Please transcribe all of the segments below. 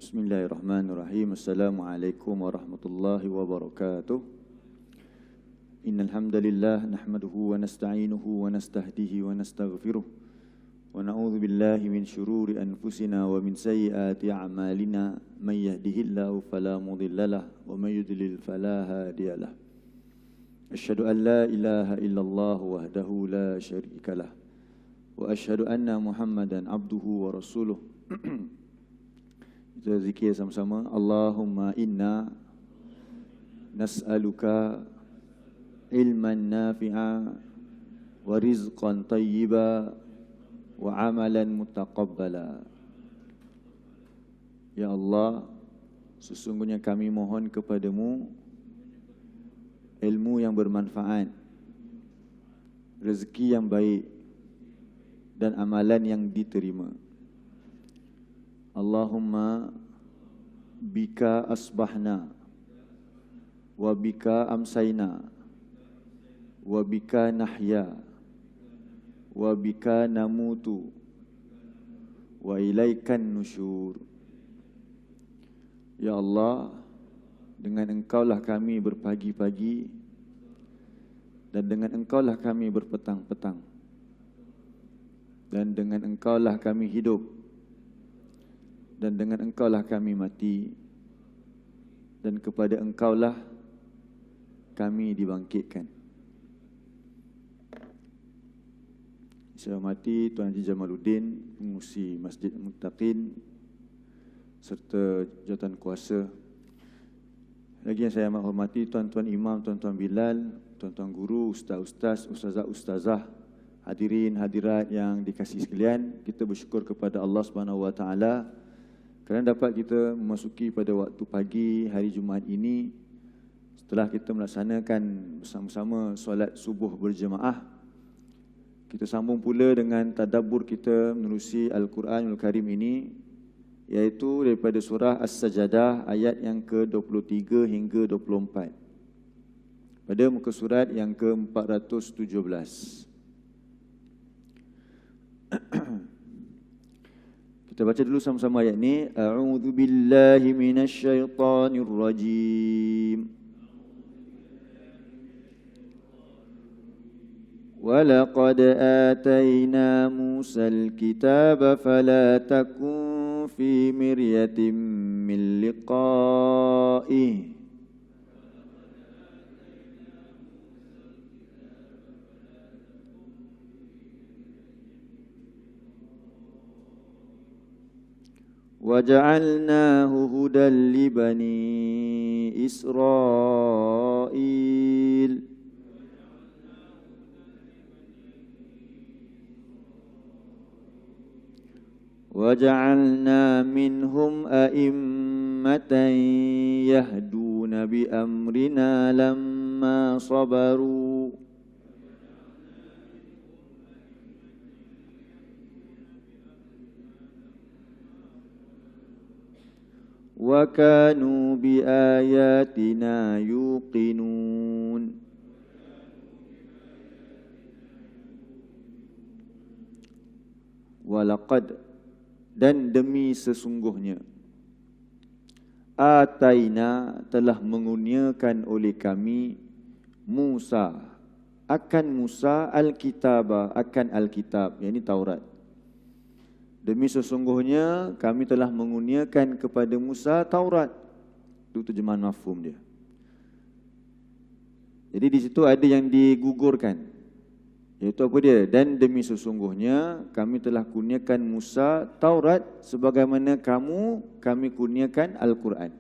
Bismillahirrahmanirrahim. Assalamualaikum warahmatullahi wabarakatuh. Innal hamdalillah nahmaduhu wa nasta'inuhu wa nastahdihi wa nastaghfiruh wa na'udzu billahi min shururi anfusina wa min sayyiati a'malina may yahdihillahu fala mudhillalah wa may yudlil fala hadiyalah. Asyhadu an la ilaha illallah wahdahu la syarikalah wa asyhadu anna Muhammadan abduhu wa rasuluh. Kita zikir sama-sama. Allahumma inna nas'aluka ilman nafi'a wa rizqan tayyiba wa amalan mutaqabbala. Ya Allah, sesungguhnya kami mohon kepadamu ilmu yang bermanfaat, rezeki yang baik dan amalan yang diterima. Allahumma bika asbahna wa bika amsayna wa bika nahya wa bika namutu wa ilaikan nusyur. Ya Allah, dengan Engkaulah kami berpagi-pagi dan dengan Engkaulah kami berpetang-petang dan dengan Engkaulah kami hidup dan dengan Engkaulah kami mati dan kepada Engkaulah kami dibangkitkan. Saya hormati Tuan Haji Jamaluddin, pengurusi Masjid Muttaqin serta jawatan kuasa. Lagi yang saya amat hormati tuan-tuan imam, tuan-tuan bilal, tuan-tuan guru, ustaz-ustaz, ustazah-ustazah, hadirin hadirat yang dikasihi sekalian. Kita bersyukur kepada Allah Subhanahu Wa Taala kerana dapat kita memasuki pada waktu pagi hari Jumaat ini setelah kita melaksanakan bersama-sama solat subuh berjemaah. Kita sambung pula dengan tadabbur kita menerusi Al-Quranul Karim ini, iaitu daripada surah As-Sajdah ayat yang ke-23 hingga 24 pada muka surat yang ke-417. Kita baca dulu sama-sama ayat ni. A'udzu billahi minasyaitonir rajim. Wa laqad atayna Musal kitaba fala takun fi miryatin min liqa'ihi. وَجَعَلْنَاهُ هُدًى لِبَنِي إِسْرَائِيلَ وَجَعَلْنَا مِنْهُمْ أَئِمَّةً يَهْدُونَ بِأَمْرِنَا لَمَّا صَبَرُوا وَكَانُوا بِآيَاتِنَا يُوقِنُونَ. Walaqad, dan demi sesungguhnya, ataina, telah mengurniakan oleh kami, Musa, akan Musa al-kitaba, akan al-kitab, yakni Taurat. Demi sesungguhnya kami telah mengurniakan kepada Musa Taurat. Itu terjemahan mafhum dia. Jadi di situ ada yang digugurkan, iaitu apa dia? Dan demi sesungguhnya kami telah kurniakan Musa Taurat sebagaimana kami kurniakan Al-Quran.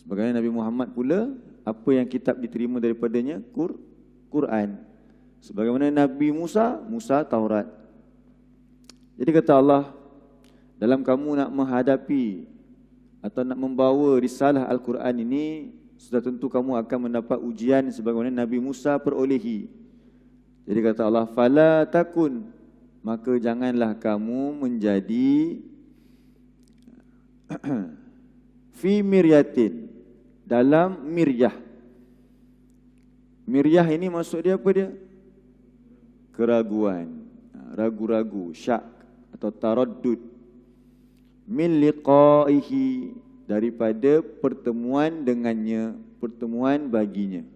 Sebagaimana Nabi Muhammad pula, apa yang kitab diterima daripadanya? Quran. Sebagaimana Nabi Musa Taurat. Jadi kata Allah, dalam kamu nak menghadapi atau nak membawa risalah Al-Quran ini, sudah tentu kamu akan mendapat ujian sebagaimana Nabi Musa perolehi. Jadi kata Allah, fala takun, maka janganlah kamu menjadi fi miryatin, dalam miryah. Miryah ini maksud dia apa dia? Keraguan, ragu-ragu, syak atau taraddud. min liqaihi, daripada pertemuan dengannya, pertemuan baginya.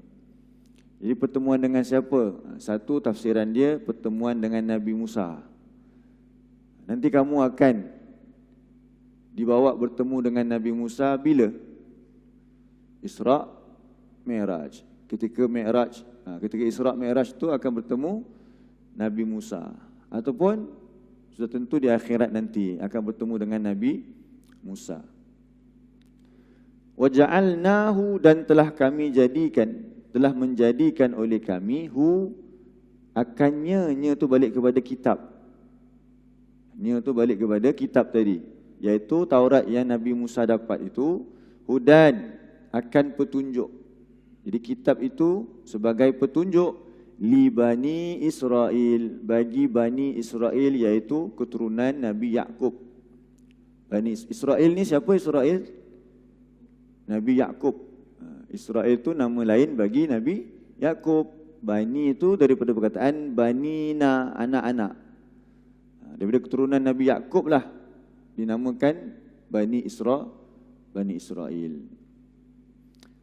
Jadi pertemuan dengan siapa? Satu tafsiran dia pertemuan dengan Nabi Musa. Nanti kamu akan dibawa bertemu dengan Nabi Musa bila? Isra' Mi'raj. Ketika Mi'raj, ketika Isra' Mi'raj itu akan bertemu Nabi Musa. Ataupun sudah tentu di akhirat nanti akan bertemu dengan Nabi Musa. Waja'alnahu, dan telah kami jadikan, telah menjadikan oleh kami, hu, akannya, nya tu balik kepada kitab. Nya tu balik kepada kitab tadi, iaitu Taurat yang Nabi Musa dapat itu, hudan, akan petunjuk. Jadi kitab itu sebagai petunjuk li Bani Israel, bagi Bani Israel, iaitu keturunan Nabi Yaqub. Bani Israel ni siapa Israel? Nabi Yaqub. Israel itu nama lain bagi Nabi Yaqub. Bani itu daripada perkataan banina, anak-anak. Daripada keturunan Nabi Yaqub lah dinamakan Bani Israel.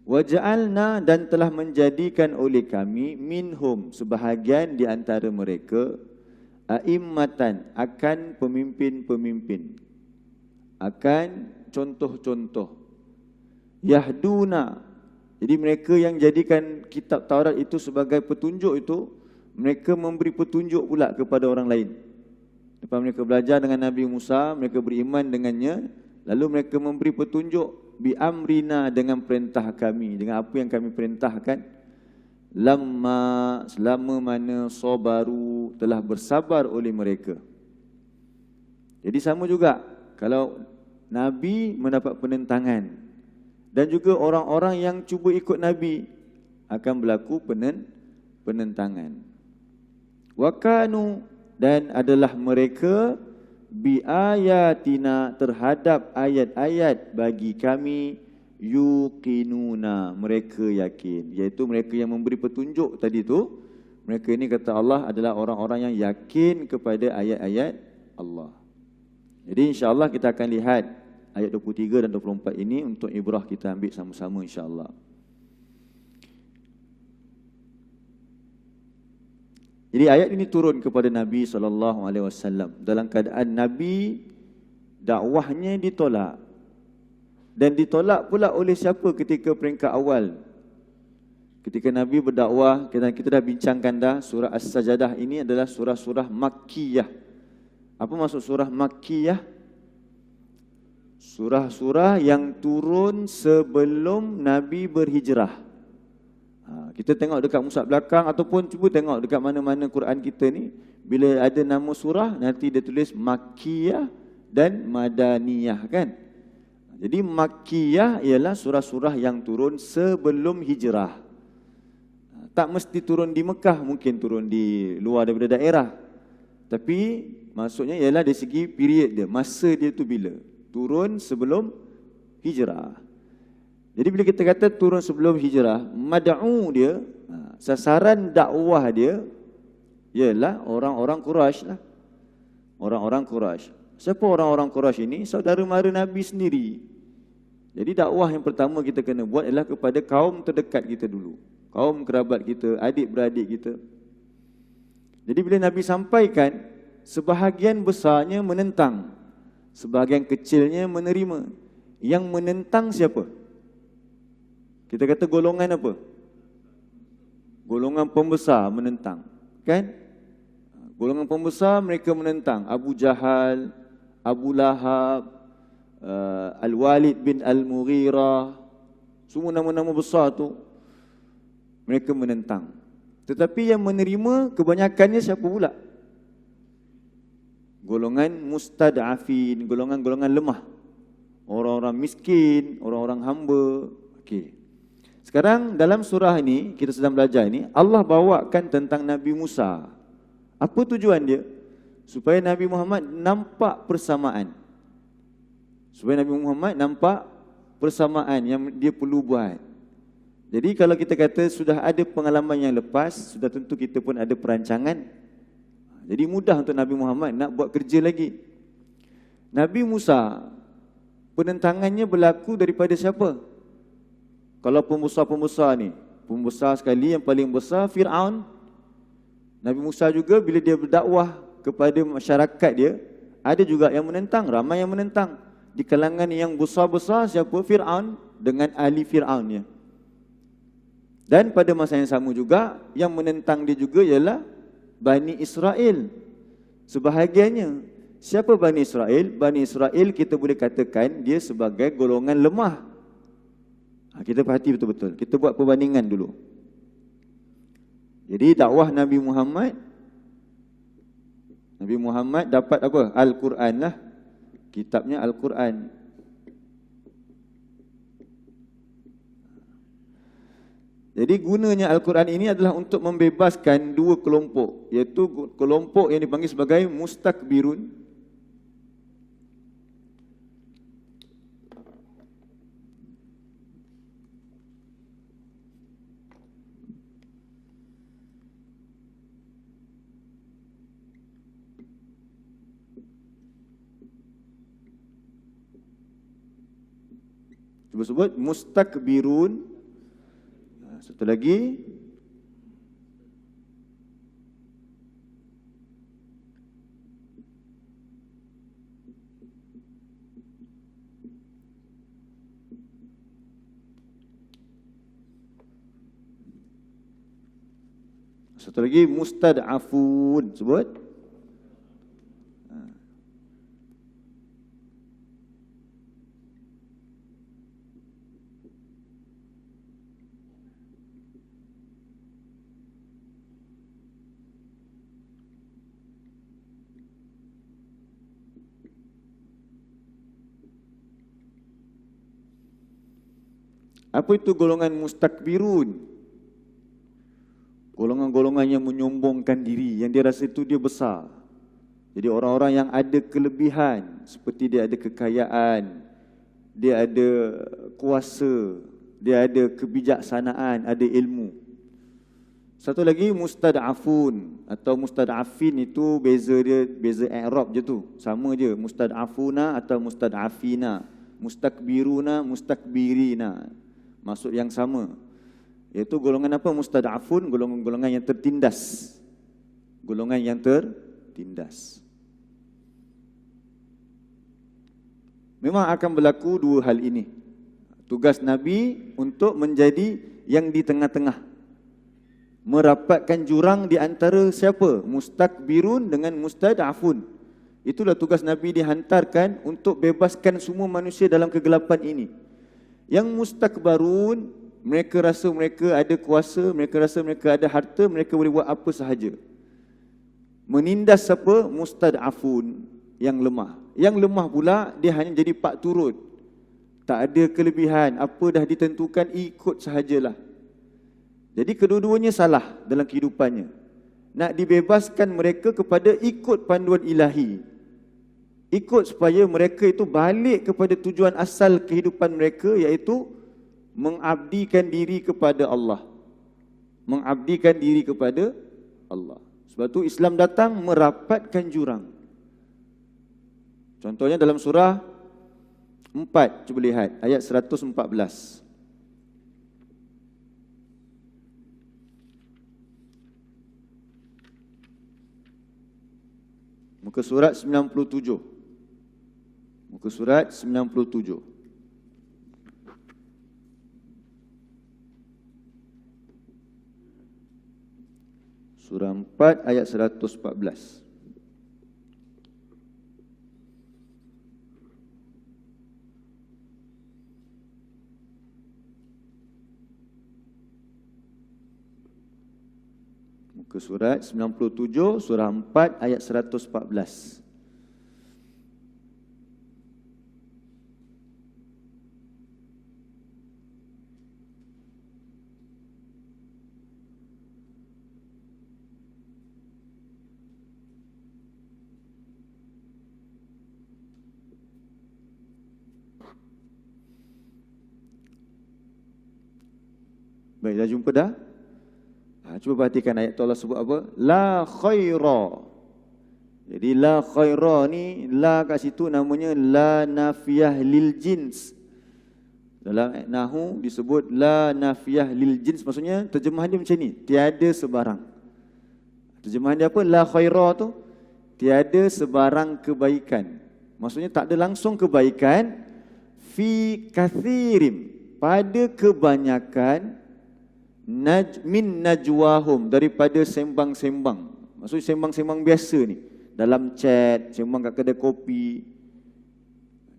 Waja'alna, dan telah menjadikan oleh kami, minhum, sebahagian di antara mereka, a'immatan, akan pemimpin-pemimpin, akan contoh-contoh. Yahduna, jadi mereka yang jadikan kitab Taurat itu sebagai petunjuk itu, mereka memberi petunjuk pula kepada orang lain. Lepas mereka belajar dengan Nabi Musa, mereka beriman dengannya, lalu mereka memberi petunjuk bi amrina, dengan perintah kami, dengan apa yang kami perintahkan. Lamma, selama mana sabaru, telah bersabar oleh mereka. Jadi sama juga kalau Nabi mendapat penentangan, dan juga orang-orang yang cuba ikut Nabi akan berlaku penentangan. Wakanu, dan adalah mereka biayatina, terhadap ayat-ayat bagi kami, yuqinuna, mereka yakin. Iaitu mereka yang memberi petunjuk tadi tu, mereka ini kata Allah adalah orang-orang yang yakin kepada ayat-ayat Allah. Jadi insya-Allah kita akan lihat ayat 23 dan 24 ini untuk ibrah kita ambil sama-sama insya-Allah. Jadi ayat ini turun kepada Nabi SAW dalam keadaan Nabi dakwahnya ditolak. Dan ditolak pula oleh siapa ketika peringkat awal? Ketika Nabi berdakwah, kita dah bincangkan dah, surah As-Sajdah ini adalah surah-surah Makkiyah. Apa maksud surah Makkiyah? Surah-surah yang turun sebelum Nabi berhijrah. Kita tengok dekat mushaf belakang ataupun cuba tengok dekat mana-mana Quran kita ni, bila ada nama surah nanti dia tulis Makkiyah dan Madaniyah kan. Jadi Makkiyah ialah surah-surah yang turun sebelum hijrah. Tak mesti turun di Mekah, mungkin turun di luar daripada daerah. Tapi maksudnya ialah dari segi period dia, masa dia tu bila turun sebelum hijrah. Jadi bila kita kata turun sebelum hijrah, mad'u dia, sasaran dakwah dia ialah orang-orang Quraisy lah. Orang-orang Quraisy. Siapa orang-orang Quraisy ini? Saudara mara Nabi sendiri. Jadi dakwah yang pertama kita kena buat ialah kepada kaum terdekat kita dulu. Kaum kerabat kita, adik-beradik kita. Jadi bila Nabi sampaikan, sebahagian besarnya menentang, sebahagian kecilnya menerima. Yang menentang siapa? Kita kata golongan apa? Golongan pembesar menentang, kan? Golongan pembesar mereka menentang. Abu Jahal, Abu Lahab, Al-Walid bin Al-Mughirah, semua nama-nama besar tu mereka menentang. Tetapi yang menerima kebanyakannya siapa pula? Golongan mustad'afin, golongan-golongan lemah, orang-orang miskin, orang-orang hamba. Okey. Sekarang dalam surah ini kita sedang belajar ini, Allah bawakan tentang Nabi Musa. Apa tujuan dia? Supaya Nabi Muhammad nampak persamaan. Supaya Nabi Muhammad nampak persamaan yang dia perlu buat. Jadi kalau kita kata sudah ada pengalaman yang lepas, sudah tentu kita pun ada perancangan. Jadi mudah untuk Nabi Muhammad nak buat kerja lagi. Nabi Musa penentangannya berlaku daripada siapa? Kalau pembesar-pembesar ni, pembesar sekali yang paling besar Fir'aun. Nabi Musa juga bila dia berdakwah kepada masyarakat dia, ada juga yang menentang, ramai yang menentang. Di kalangan yang besar-besar siapa? Fir'aun dengan ahli Fir'aunnya. Dan pada masa yang sama juga, yang menentang dia juga ialah Bani Israel. Sebahagiannya. Siapa Bani Israel? Bani Israel kita boleh katakan dia sebagai golongan lemah. Kita perhati betul-betul. Kita buat perbandingan dulu. Jadi dakwah Nabi Muhammad dapat apa? Al-Quran lah. Kitabnya Al-Quran. Jadi gunanya Al-Quran ini adalah untuk membebaskan dua kelompok, iaitu kelompok yang dipanggil sebagai mustakbirun. Sebut mustakbirun. Satu lagi mustad'afun. Sebut. Apa itu golongan mustakbirun? Golongan-golongan yang menyombongkan diri, yang dia rasa itu dia besar. Jadi orang-orang yang ada kelebihan, seperti dia ada kekayaan, dia ada kuasa, dia ada kebijaksanaan, ada ilmu. Satu lagi mustad'afun atau mustad'afin, itu beza dia, beza i'rab je tu. Sama je, mustad'afuna atau mustad'afina, mustakbiruna, mustakbirina. Maksud yang sama. Iaitu golongan apa? Mustad'afun, golongan-golongan yang tertindas. Golongan yang tertindas. Memang akan berlaku dua hal ini. Tugas Nabi untuk menjadi yang di tengah-tengah. Merapatkan jurang di antara siapa? Mustakbirun dengan mustad'afun. Itulah tugas Nabi dihantarkan untuk bebaskan semua manusia dalam kegelapan ini. Yang mustakbarun, mereka rasa mereka ada kuasa, mereka rasa mereka ada harta, mereka boleh buat apa sahaja. Menindas siapa? Mustad'afun, yang lemah. Yang lemah pula, dia hanya jadi pak turut. Tak ada kelebihan, apa dah ditentukan, ikut sahajalah. Jadi kedua-duanya salah dalam kehidupannya. Nak dibebaskan mereka kepada ikut panduan ilahi. Ikut supaya mereka itu balik kepada tujuan asal kehidupan mereka, iaitu mengabdikan diri kepada Allah. Mengabdikan diri kepada Allah. Sebab tu Islam datang merapatkan jurang. Contohnya dalam surah 4, cuba lihat ayat 114. Muka surat 97. Muka surat 97. Surah 4 ayat 114. Muka surat 97, surah 4 ayat 114. Baik, dah jumpa dah? Cuba perhatikan ayat tu Allah sebut apa? La khaira Jadi la khaira ni, la kat situ namanya la nafiyah lil jins. Dalam Nahu disebut la nafiyah lil jins, maksudnya terjemahan dia macam ni, tiada sebarang. Terjemahan dia apa? La khaira tu tiada sebarang kebaikan. Maksudnya tak ada langsung kebaikan fi kathirim, pada kebanyakan min najwahum, daripada sembang-sembang. Maksudnya sembang-sembang biasa ni, dalam chat, sembang kat kedai kopi.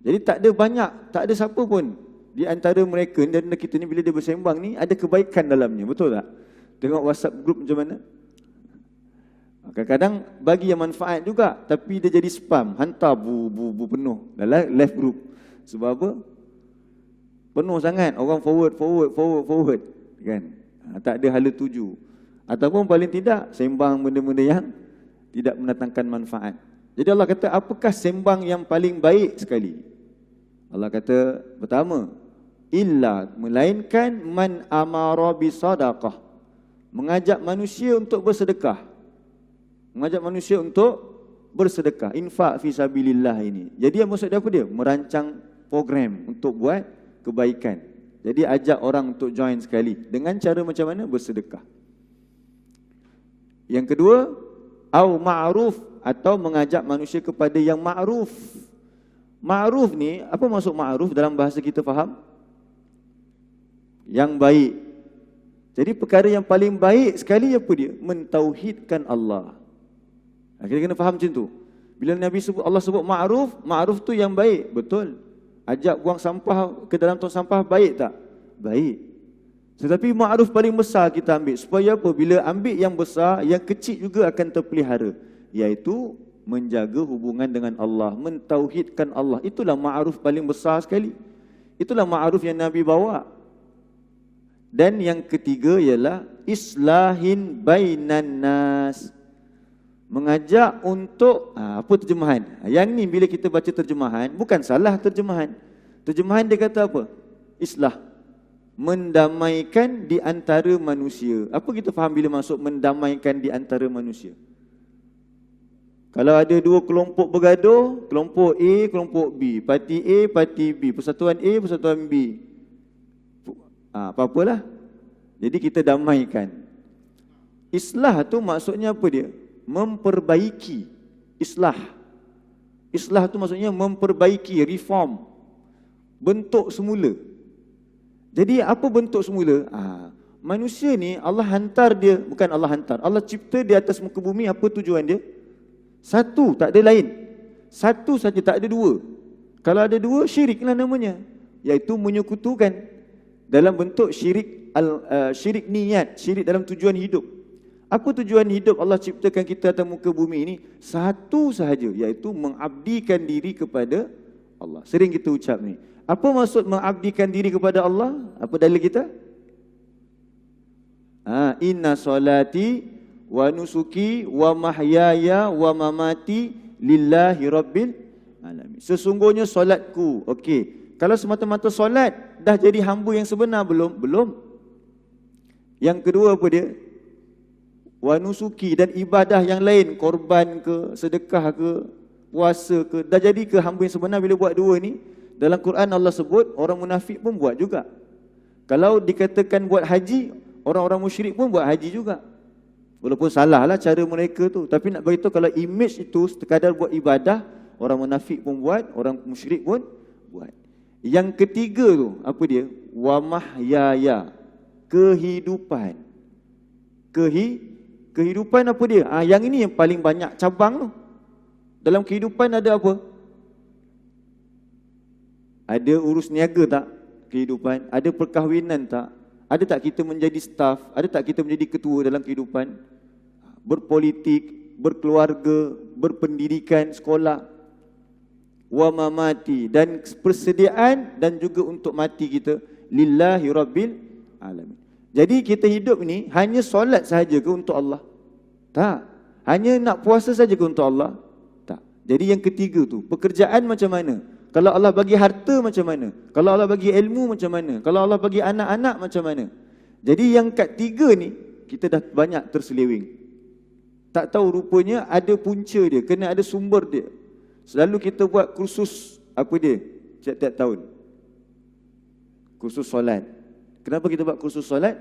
Jadi tak ada banyak, tak ada siapa pun di antara mereka dan kita ni bila dia bersembang ni ada kebaikan dalamnya, betul tak? Tengok WhatsApp group macam mana. Kadang-kadang bagi yang manfaat juga, tapi dia jadi spam, hantar bu penuh dalam live group. Sebab apa? Penuh sangat, orang forward kan. Tak ada hala tuju. Ataupun paling tidak sembang benda-benda yang tidak mendatangkan manfaat. Jadi Allah kata, apakah sembang yang paling baik sekali? Allah kata, pertama, illa, melainkan man amara bisadaqah, mengajak manusia untuk bersedekah. Mengajak manusia untuk bersedekah, infak fi sabilillah ini. Jadi yang maksud dia apa dia? Merancang program untuk buat kebaikan. Jadi ajak orang untuk join sekali. Dengan cara macam mana? Bersedekah. Yang kedua, au ma'ruf, atau mengajak manusia kepada yang ma'ruf. Ma'ruf ni, apa maksud ma'ruf dalam bahasa kita faham? Yang baik. Jadi perkara yang paling baik sekali apa dia? Mentauhidkan Allah. Kita kena faham macam tu. Bila Nabi sebut, Allah sebut ma'ruf, ma'ruf tu yang baik, betul. Ajak buang sampah ke dalam tong sampah, baik tak? Baik. Tetapi ma'ruf paling besar kita ambil. Supaya apa? Bila ambil yang besar, yang kecil juga akan terpelihara. Iaitu menjaga hubungan dengan Allah, mentauhidkan Allah. Itulah ma'ruf paling besar sekali. Itulah ma'ruf yang Nabi bawa. Dan yang ketiga ialah islahin bainan nas, mengajak untuk apa terjemahan? Yang ni bila kita baca terjemahan, bukan salah terjemahan. Terjemahan dia kata apa? Islah, mendamaikan di antara manusia. Apa kita faham bila masuk mendamaikan di antara manusia? Kalau ada dua kelompok bergaduh, kelompok A, kelompok B, parti A, parti B, persatuan A, persatuan B, apa-apalah. Jadi kita damaikan. Islah tu maksudnya apa dia? Memperbaiki. Islah. Islah tu maksudnya memperbaiki, reform. Bentuk semula. Jadi apa bentuk semula? Manusia ni Allah hantar dia, bukan Allah hantar, Allah cipta di atas muka bumi. Apa tujuan dia? Satu, tak ada lain. Satu saja, tak ada dua. Kalau ada dua, syiriklah namanya, iaitu menyekutukan. Dalam bentuk syirik syirik niat, syirik dalam tujuan hidup. Apa tujuan hidup Allah ciptakan kita atas muka bumi ini? Satu sahaja, iaitu mengabdikan diri kepada Allah. Sering kita ucap ni. Apa maksud mengabdikan diri kepada Allah? Apa dalil kita? Inna salati wa nusuki wa mahyaya wa mamati lillahi rabbil alamin. Sesungguhnya solatku. Okey. Kalau semata-mata solat, dah jadi hamba yang sebenar belum? Belum. Yang kedua apa dia? Wa nusuki, dan ibadah yang lain, korban ke, sedekah ke, puasa ke, dah jadi ke hamba yang sebenar bila buat dua ni? Dalam Quran Allah sebut orang munafik pun buat juga. Kalau dikatakan buat haji, orang-orang musyrik pun buat haji juga. Walaupun salahlah cara mereka tu, tapi nak beritahu kalau image itu sekadar buat ibadah, orang munafik pun buat, orang musyrik pun buat. Yang ketiga tu apa dia? Wa mahyaya, kehidupan. Kehidupan apa dia? Yang ini yang paling banyak cabang tu. Dalam kehidupan ada apa? Ada urus niaga tak? Kehidupan. Ada perkahwinan tak? Ada tak kita menjadi staff? Ada tak kita menjadi ketua dalam kehidupan? Berpolitik, berkeluarga, berpendidikan, sekolah. Wa mamati, dan persediaan dan juga untuk mati kita lillahi rabbil alamin. Jadi kita hidup ni hanya solat sahaja ke untuk Allah? Tak. Hanya nak puasa saja ke untuk Allah? Tak. Jadi yang ketiga tu, pekerjaan macam mana? Kalau Allah bagi harta macam mana? Kalau Allah bagi ilmu macam mana? Kalau Allah bagi anak-anak macam mana? Jadi yang kat tiga ni kita dah banyak terseleweng. Tak tahu rupanya ada punca dia, kena ada sumber dia. Selalu kita buat kursus apa dia tiap-tiap tahun. Kursus solat. Kenapa kita buat kursus solat?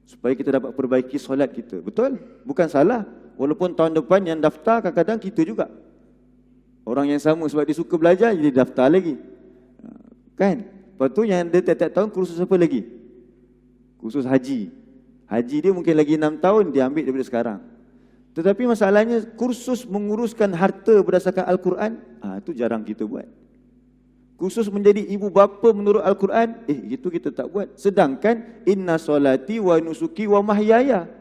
Supaya kita dapat perbaiki solat kita. Betul? Bukan salah. Walaupun tahun depan yang daftar kadang-kadang kita juga. Orang yang sama sebab dia suka belajar, jadi daftar lagi. Kan? Lepas tu yang ada tiap-tiap tahun kursus apa lagi? Kursus haji. Haji dia mungkin lagi 6 tahun, dia ambil daripada sekarang. Tetapi masalahnya kursus menguruskan harta berdasarkan Al-Quran, itu jarang kita buat. Kursus menjadi ibu bapa menurut Al-Quran, itu kita tak buat. Sedangkan inna solati wa nusuki wa mahyaya.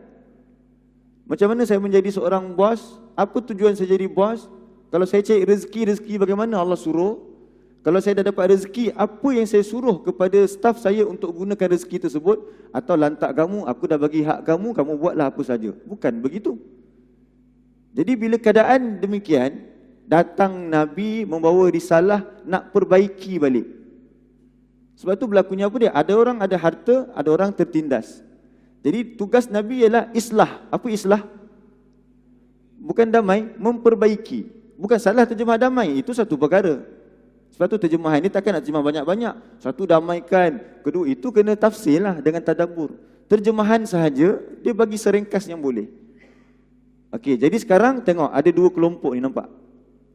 Macam mana saya menjadi seorang bos? Apa tujuan saya jadi bos? Kalau saya cari rezeki bagaimana Allah suruh? Kalau saya dah dapat rezeki, apa yang saya suruh kepada staf saya untuk gunakan rezeki tersebut? Atau lantak kamu, aku dah bagi hak kamu, kamu buatlah apa saja. Bukan begitu. Jadi bila keadaan demikian, datang Nabi membawa risalah nak perbaiki balik. Sebab tu berlakunya apa dia? Ada orang ada harta, ada orang tertindas. Jadi tugas Nabi ialah islah. Apa islah? Bukan damai, memperbaiki. Bukan salah terjemah damai, itu satu perkara. Sebab tu terjemahan ini takkan nak terjemah banyak-banyak. Satu damaikan, kedua itu kena tafsir lah dengan tadabbur. Terjemahan sahaja, dia bagi seringkas yang boleh. Okey, jadi sekarang tengok ada dua kelompok ni nampak.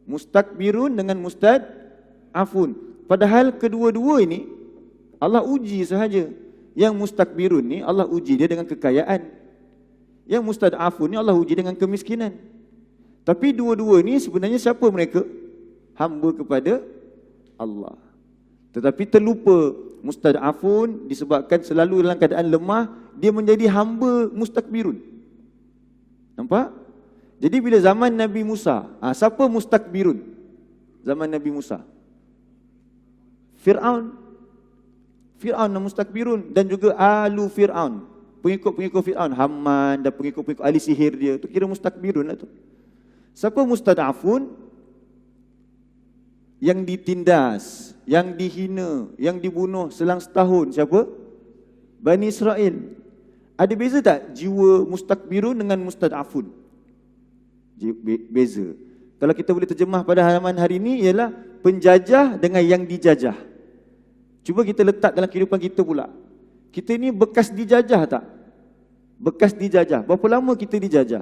Mustakbirun dengan mustad'afun. Padahal kedua-dua ini Allah uji sahaja. Yang mustakbirun ni Allah uji dia dengan kekayaan. Yang mustad'afun ni Allah uji dengan kemiskinan. Tapi dua-dua ni sebenarnya siapa mereka? Hamba kepada Allah. Tetapi terlupa mustad'afun disebabkan selalu dalam keadaan lemah, dia menjadi hamba mustakbirun. Nampak? Jadi bila zaman Nabi Musa, siapa mustakbirun? Zaman Nabi Musa. Fir'aun. Fir'aun dan mustakbirun dan juga alu Fir'aun. Pengikut-pengikut Fir'aun, Haman dan pengikut-pengikut ahli sihir dia, tu kira mustakbirun lah tu. Siapa mustad'afun? Yang ditindas, yang dihina, yang dibunuh selang setahun. Siapa? Bani Israel. Ada beza tak jiwa mustakbirun dengan mustad'afun? Beza. Kalau kita boleh terjemah pada halaman hari ini ialah penjajah dengan yang dijajah. Cuba kita letak dalam kehidupan kita pula. Kita ni bekas dijajah tak? Bekas dijajah. Berapa lama kita dijajah?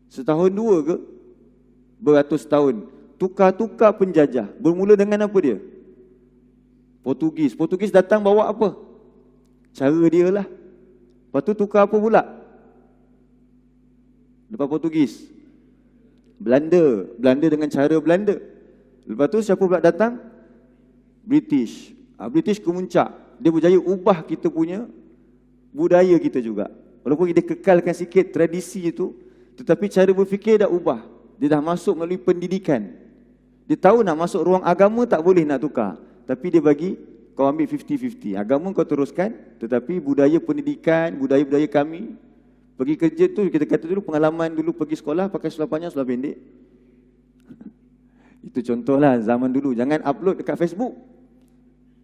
Setahun dua ke? Beratus tahun. Tukar-tukar penjajah. Bermula dengan apa dia? Portugis. Portugis datang bawa apa? Cara dia lah. Lepas tu tukar apa pula? Lepas Portugis, Belanda. Belanda dengan cara Belanda. Lepas tu siapa pula datang? British. British kemuncak. Dia berjaya ubah kita punya budaya kita juga. Walaupun dia kekalkan sikit tradisi itu, tetapi cara berfikir dah ubah. Dia dah masuk melalui pendidikan. Dia tahu nak masuk ruang agama tak boleh nak tukar. Tapi dia bagi kau ambil 50-50. Agama kau teruskan, tetapi budaya pendidikan, budaya-budaya kami. Pergi kerja tu kita kata dulu pengalaman dulu pergi sekolah pakai seluar panjang, seluar pendek. Itu contohlah zaman dulu. Jangan upload dekat Facebook.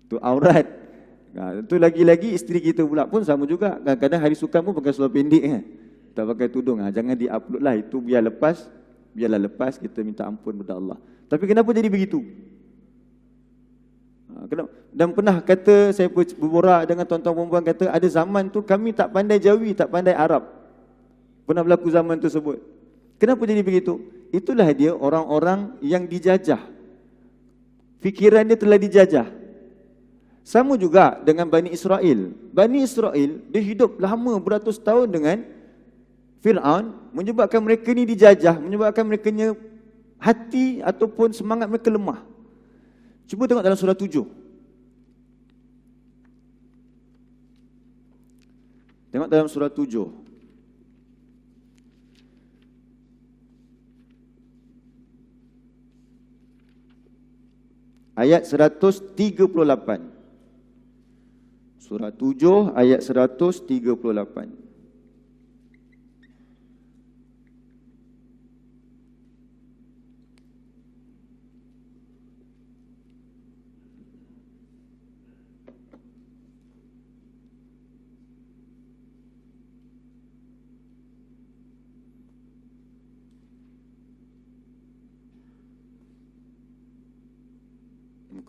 Tu aurat. Tu lagi-lagi isteri kita pula pun sama juga. Kadang-kadang hari sukan pun pakai seluar pendek kan. Tak pakai tudung. Jangan di-upload lah. Itu biar lepas. Biarlah lepas, kita minta ampun kepada Allah. Tapi kenapa jadi begitu? Dan pernah kata, saya berborak dengan tuan-tuan perempuan, kata ada zaman tu kami tak pandai Jawi, tak pandai Arab. Pernah berlaku zaman tersebut. Kenapa jadi begitu? Itulah dia orang-orang yang dijajah. Fikiran dia telah dijajah. Sama juga dengan Bani Israel. Bani Israel, dia hidup lama beratus tahun dengan Fir'aun, menyebabkan mereka ni dijajah, menyebabkan mereka hati ataupun semangat mereka lemah. Cuba tengok dalam surah 7. Tengok dalam surah 7. Ayat 138. Surah 7 ayat 138.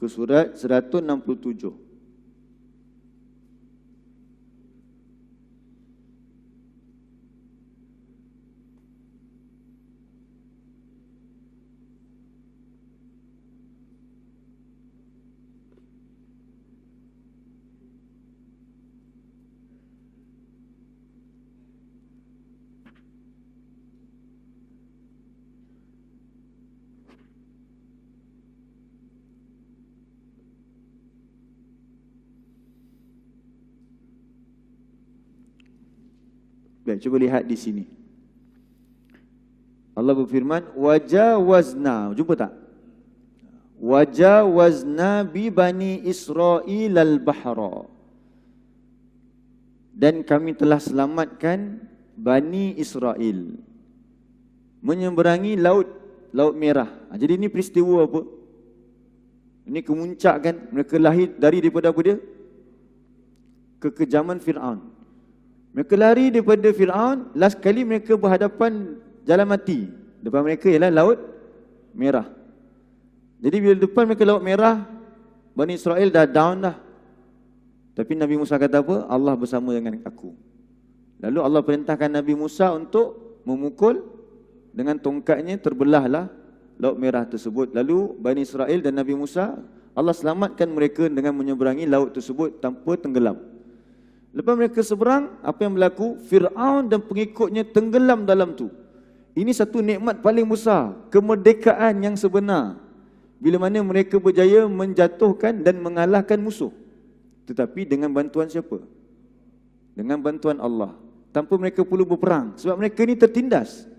Muka surat 167. Baik, cuba lihat di sini. Allah berfirman, wajawazna, jumpa tak? Wajawazna bi bani Israil al-bahra. Dan kami telah selamatkan Bani Israel menyeberangi laut merah. Jadi ini peristiwa apa? Ini kemuncak kan, mereka lahir daripada apa dia? Kekejaman Fir'aun. Mereka lari daripada Fir'aun, last kali mereka berhadapan jalan mati. Depan mereka ialah Laut Merah. Jadi bila depan mereka Laut Merah, Bani Israel dah down dah. Tapi Nabi Musa kata apa? Allah bersama dengan aku. Lalu Allah perintahkan Nabi Musa untuk memukul dengan tongkatnya, terbelahlah Laut Merah tersebut. Lalu Bani Israel dan Nabi Musa, Allah selamatkan mereka dengan menyeberangi laut tersebut tanpa tenggelam. Lepas mereka seberang, apa yang berlaku? Fir'aun dan pengikutnya tenggelam dalam tu. Ini satu nikmat paling besar, kemerdekaan yang sebenar. Bila mana mereka berjaya menjatuhkan dan mengalahkan musuh. Tetapi dengan bantuan siapa? Dengan bantuan Allah. Tanpa mereka perlu berperang. Sebab mereka ni tertindas.